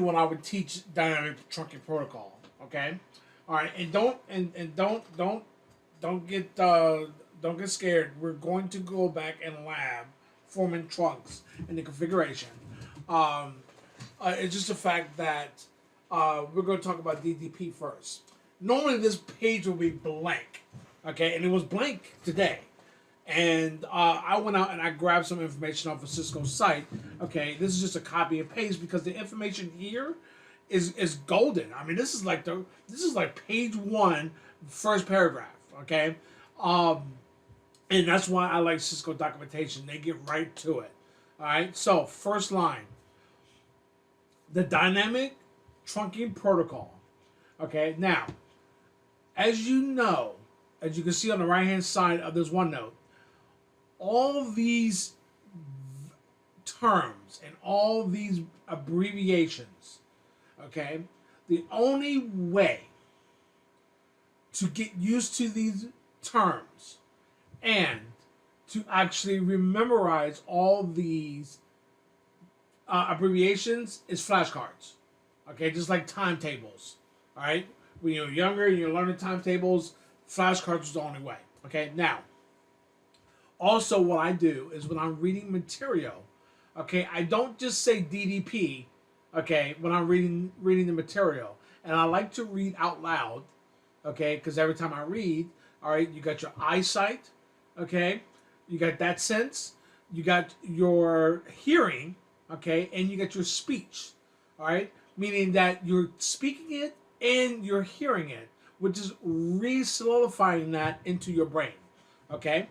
when I would teach dynamic trunking protocol. Okay, all right, and don't get scared. We're going to go back and lab forming trunks in the configuration. Um, it's just the fact that we're going to talk about DDP first. Normally, this page will be blank, okay, and it was blank today. And I went out and I grabbed some information off of Cisco's site. Okay, this is just a copy and paste because the information here is golden. I mean, this is like page one, first paragraph. Okay, um, and that's why I like Cisco documentation. They get right to it. All right, so first line, the dynamic trunking protocol. Okay, now as you know, as you can see on the right hand side of this OneNote, all these terms and all these abbreviations, okay, the only way to get used to these terms and to actually memorize all these abbreviations is flashcards, okay, just like timetables, all right? When you're younger and you're learning timetables, flashcards is the only way, okay? Now, also, what I do is when I'm reading material, okay, I don't just say DDP, okay, when I'm reading the material, and I like to read out loud, okay, because every time I read, all right, you got your eyesight, okay, you got that sense, you got your hearing, okay, and you got your speech, all right, meaning that you're speaking it and you're hearing it, which is re-solidifying that into your brain, okay.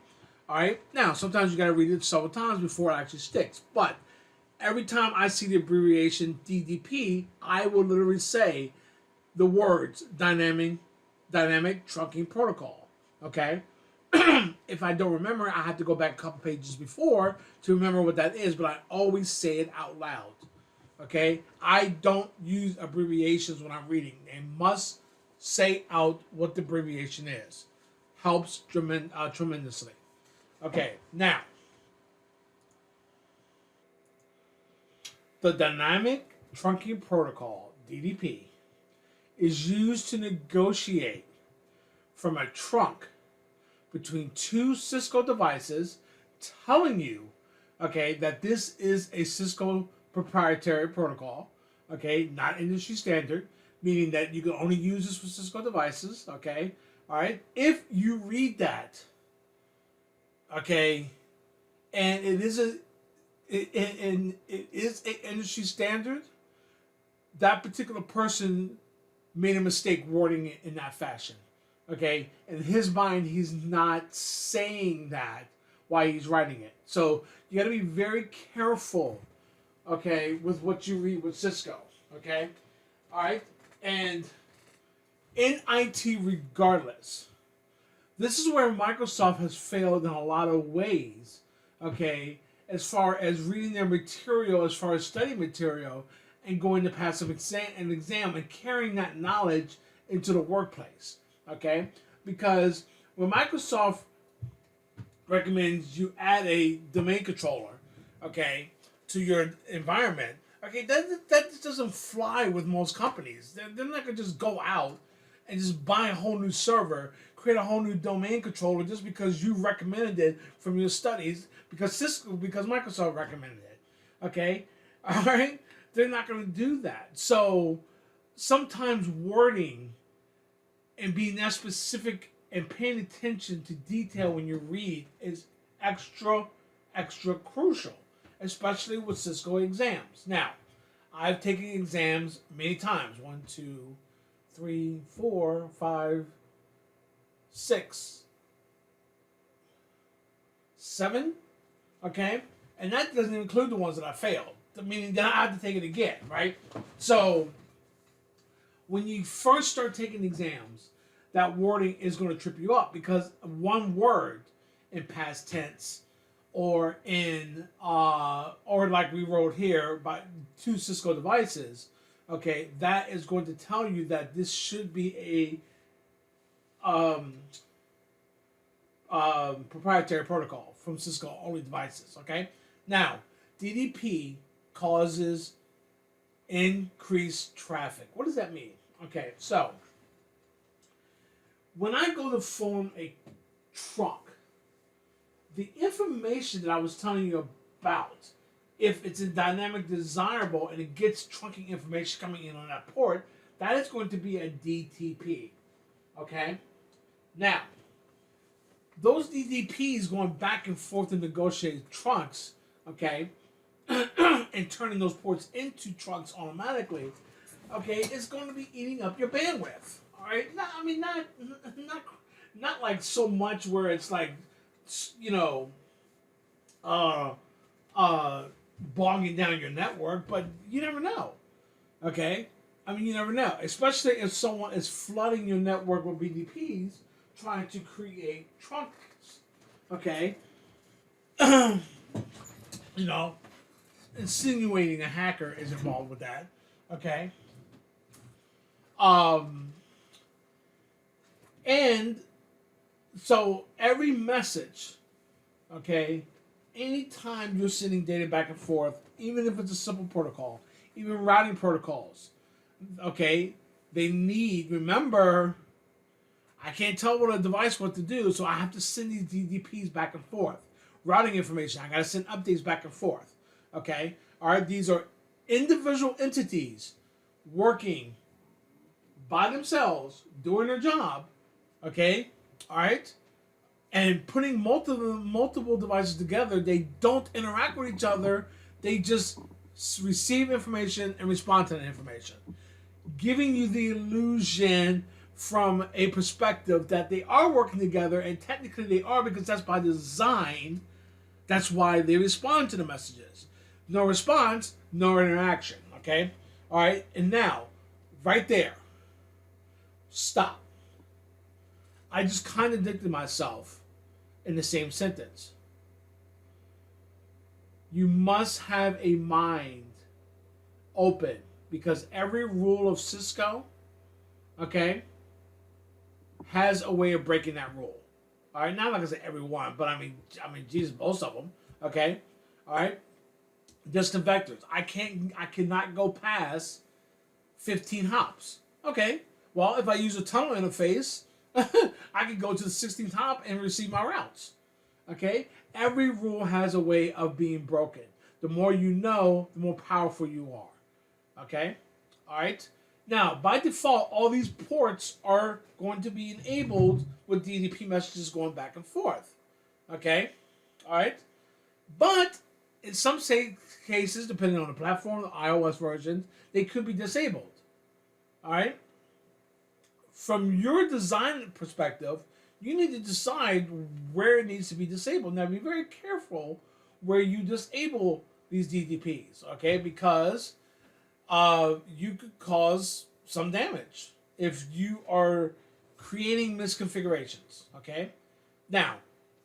All right. Now, sometimes you got to read it several times before it actually sticks. But every time I see the abbreviation DDP, I will literally say the words dynamic trunking protocol. Okay. If I don't remember, I have to go back a couple pages before to remember what that is. But I always say it out loud. Okay. I don't use abbreviations when I'm reading. They must say out what the abbreviation is. Helps tremendously. Okay, now, the Dynamic Trunking Protocol, DDP, is used to negotiate from a trunk between two Cisco devices, telling you, okay, that this is a Cisco proprietary protocol, okay, not industry standard, meaning that you can only use this for Cisco devices, okay, all right. If you read that, okay, and it is an industry standard, that particular person made a mistake wording it in that fashion. Okay, in his mind, he's not saying that while he's writing it. So you got to be very careful, okay, with what you read with Cisco. Okay, all right, and in IT, regardless. This is where Microsoft has failed in a lot of ways, okay, as far as reading their material, as far as study material, and going to pass an exam and carrying that knowledge into the workplace, okay? Because when Microsoft recommends you add a domain controller, okay, to your environment, okay, that just doesn't fly with most companies. They're not going to just go out and just buy a whole new server, create a whole new domain controller just because you recommended it from your studies, because Microsoft recommended it. Okay? All right? They're not going to do that. So sometimes wording and being that specific and paying attention to detail when you read is extra crucial, especially with Cisco exams. Now, I've taken exams many times. 1, 2, 3, 4, 5, 6, 7, okay? And that doesn't include the ones that I failed, meaning that I have to take it again, right? So when you first start taking exams, that wording is going to trip you up because one word in past tense or in, or like we wrote here, by 2 Cisco devices, okay, that is going to tell you that this should be a proprietary protocol from Cisco only devices, okay? Now, DDP causes Increase traffic. What does that mean? Okay, so when I go to form a trunk, the information that I was telling you about, if it's a dynamic desirable and it gets trunking information coming in on that port, that is going to be a DTP. Okay? Now, those DTPs going back and forth in negotiated trunks, okay, and turning those ports into trunks automatically, okay, it's going to be eating up your bandwidth. All right? Not, I mean, not like so much where it's like, you know, uh, bogging down your network, but you never know. Okay? I mean, you never know. Especially if someone is flooding your network with BDPs trying to create trunks. Okay? You know, insinuating a hacker is involved with that. Okay? And so every message, okay, anytime you're sending data back and forth, even if it's a simple protocol, even routing protocols, okay, they need, remember, I can't tell what a device what to do, so I have to send these DDPs back and forth. Routing information, I got to send updates back and forth, okay? All right, these are individual entities working by themselves, doing their job, okay? All right? And putting multiple devices together, they don't interact with each other. They just receive information and respond to that information, giving you the illusion from a perspective that they are working together, and technically they are because that's by design. That's why they respond to the messages. No response, no interaction. Okay? All right? And now, right there, stop. I just contradicted myself in the same sentence. You must have a mind open because every rule of Cisco, okay, has a way of breaking that rule. All right, not like I said every one, but I mean, Jesus, most of them. Okay, all right. Just the vectors. I cannot go past 15 hops. Okay, well, if I use a tunnel interface, I can go to the 16th hop and receive my routes. Okay, every rule has a way of being broken. The more you know, the more powerful you are. Okay, all right. Now, by default, all these ports are going to be enabled with DDP messages going back and forth. Okay? All right? But in some cases, depending on the platform, the iOS version, they could be disabled. All right? From your design perspective, you need to decide where it needs to be disabled. Now, be very careful where you disable these DDPs, okay? Because you could cause some damage if you are creating misconfigurations, okay? Now,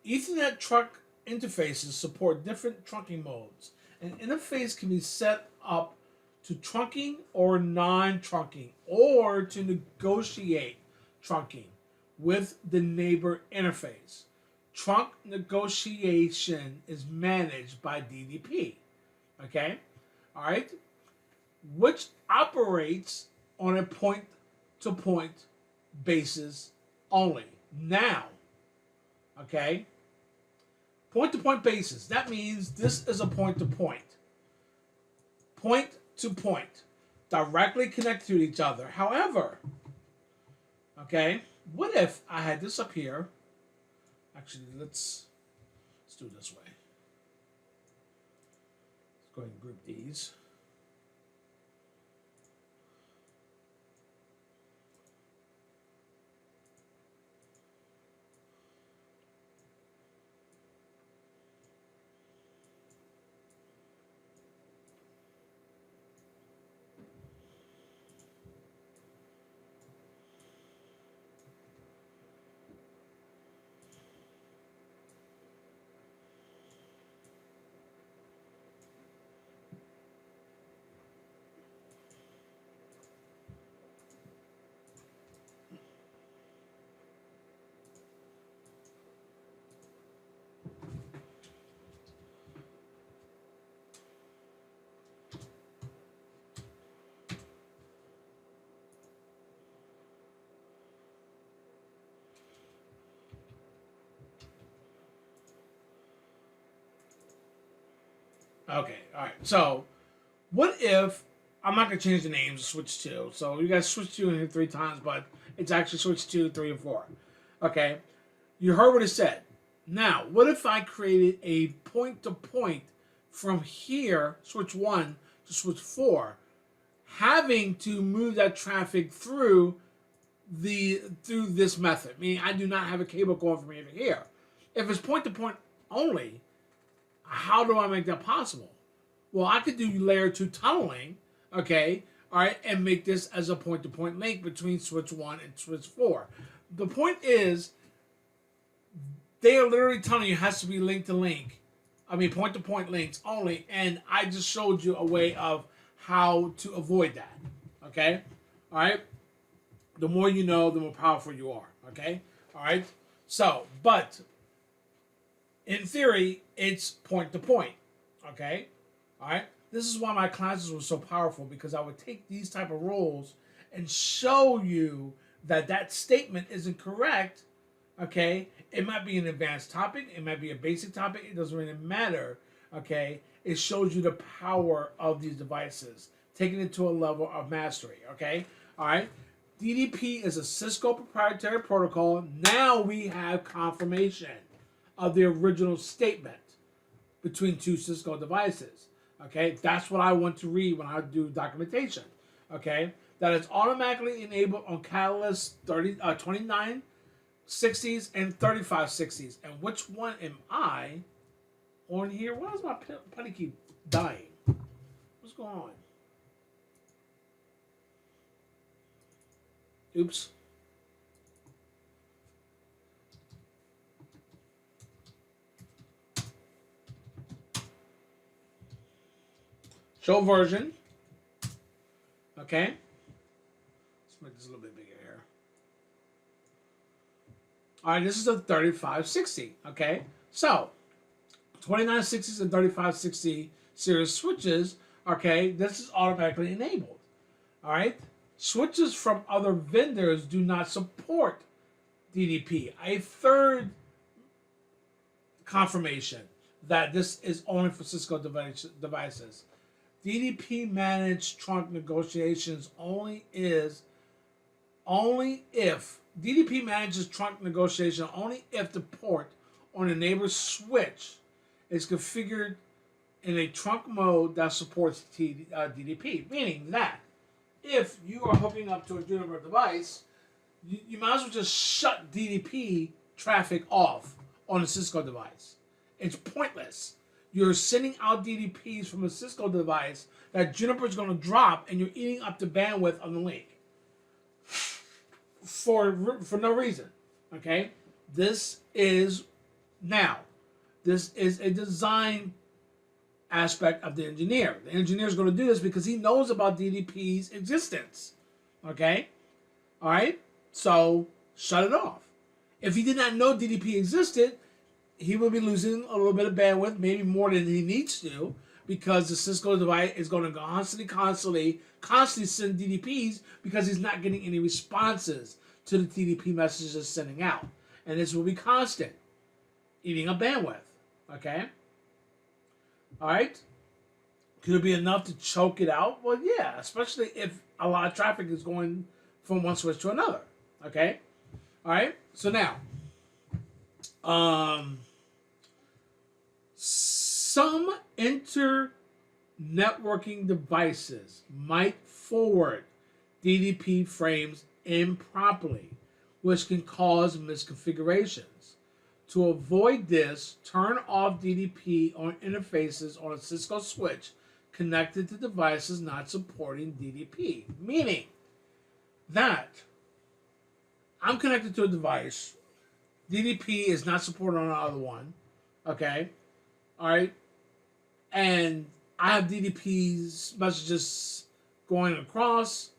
Ethernet trunk interfaces support different trunking modes. An interface can be set up to trunking or non-trunking, or to negotiate trunking with the neighbor interface. Trunk negotiation is managed by DDP, okay? All right? Which operates on a point-to-point basis only. Now, okay, point-to-point basis. That means this is a point-to-point. Point-to-point. Directly connected to each other. However, okay, what if I had this up here? Actually, let's do it this way. Let's go ahead and group these. Okay, all right. So, what if I'm not gonna change the names of switch two? So you guys switch two in here 3 times, but it's actually switch 2, 3, and 4. Okay, you heard what it said. Now, what if I created a point to point from here, switch 1 to switch 4, having to move that traffic through this method? Meaning, I do not have a cable going from here to here. If it's point to point only, how do I make that possible? Well, I could do layer 2 tunneling, okay, all right, and make this as a point-to-point link between switch 1 and switch 4. The point is, they are literally telling you it has to be link-to-link. I mean, point-to-point links only, and I just showed you a way of how to avoid that, okay? All right? The more you know, the more powerful you are, okay? All right? So, but in theory, it's point-to-point, okay? All right? This is why my classes were so powerful, because I would take these type of rules and show you that that statement isn't correct, okay? It might be an advanced topic. It might be a basic topic. It doesn't really matter, okay? It shows you the power of these devices, taking it to a level of mastery, okay? All right? DDP is a Cisco proprietary protocol. Now we have confirmation of the original statement between 2 Cisco devices. Okay, that's what I want to read when I do documentation. Okay, that is automatically enabled on Catalyst 2960s and 3560s. And which one am I on here? Why does my putty keep dying? What's going on? Oops. Show version. Okay. Let's make this a little bit bigger here. All right, this is a 3560. Okay. So, 2960s and 3560 series switches. Okay. This is automatically enabled. All right. Switches from other vendors do not support DDP. A third confirmation that this is only for Cisco devices. DDP managed trunk negotiations only if DDP manages trunk negotiation only if the port on a neighbor's switch is configured in a trunk mode that supports DDP. Meaning that if you are hooking up to a Juniper device, you might as well just shut DDP traffic off on a Cisco device. It's pointless. You're sending out DDPs from a Cisco device that Juniper is going to drop, and you're eating up the bandwidth on the link for no reason. Okay, this is a design aspect of the engineer. The engineer is going to do this because he knows about DDP's existence. Okay, all right. So shut it off. If he did not know DDP existed, he will be losing a little bit of bandwidth, maybe more than he needs to, because the Cisco device is going to constantly send DDPs because he's not getting any responses to the DDP messages it's sending out. And this will be constant, eating up bandwidth. Okay? All right? Could it be enough to choke it out? Well, yeah, especially if a lot of traffic is going from one switch to another. Okay? All right? So now, some inter-networking devices might forward DDP frames improperly, which can cause misconfigurations. To avoid this, turn off DDP on interfaces on a Cisco switch connected to devices not supporting DDP. Meaning that I'm connected to a device, DDP is not supported on the other one, okay? All right? And I have DDP's messages going across.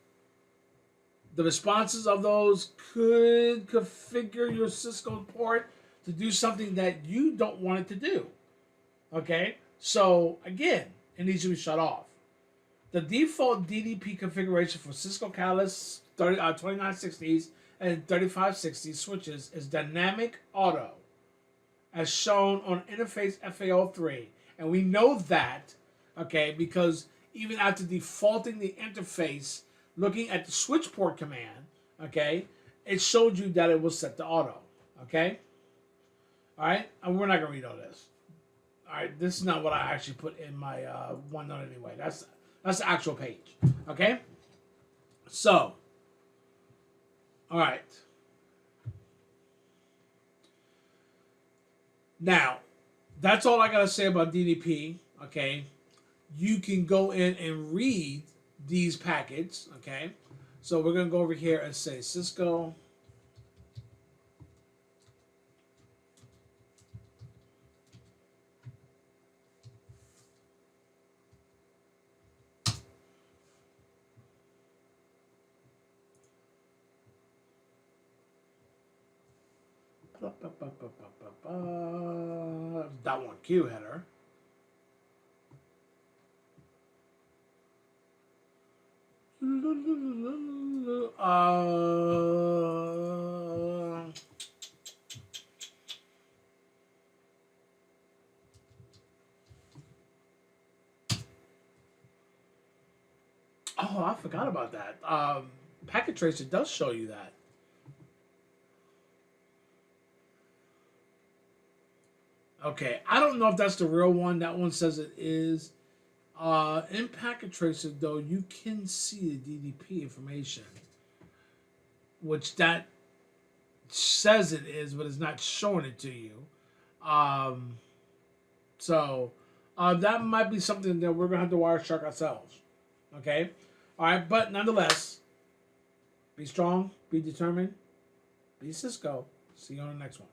The responses of those could configure your Cisco port to do something that you don't want it to do. Okay? So, again, it needs to be shut off. The default DDP configuration for Cisco Catalyst 2960s and 3560 switches is dynamic auto, as shown on interface FAO3, And we know that, okay, because even after defaulting the interface, looking at the switch port command, okay, it showed you that it was set to auto, okay? All right, and we're not going to read all this. All right, this is not what I actually put in my OneNote anyway. That's the actual page, okay? So, all right. Now, that's all I got to say about DDP, okay? You can go in and read these packets, okay? So we're going to go over here and say Cisco. .1Q header. Oh, I forgot about that. Packet Tracer does show you that. Okay, I don't know if that's the real one. That one says it is. In Packet Tracer, though, you can see the DDP information, which that says it is, but it's not showing it to you. So that might be something that we're gonna have to Wireshark ourselves. Okay, all right, but nonetheless, be strong, be determined, be Cisco. See you on the next one.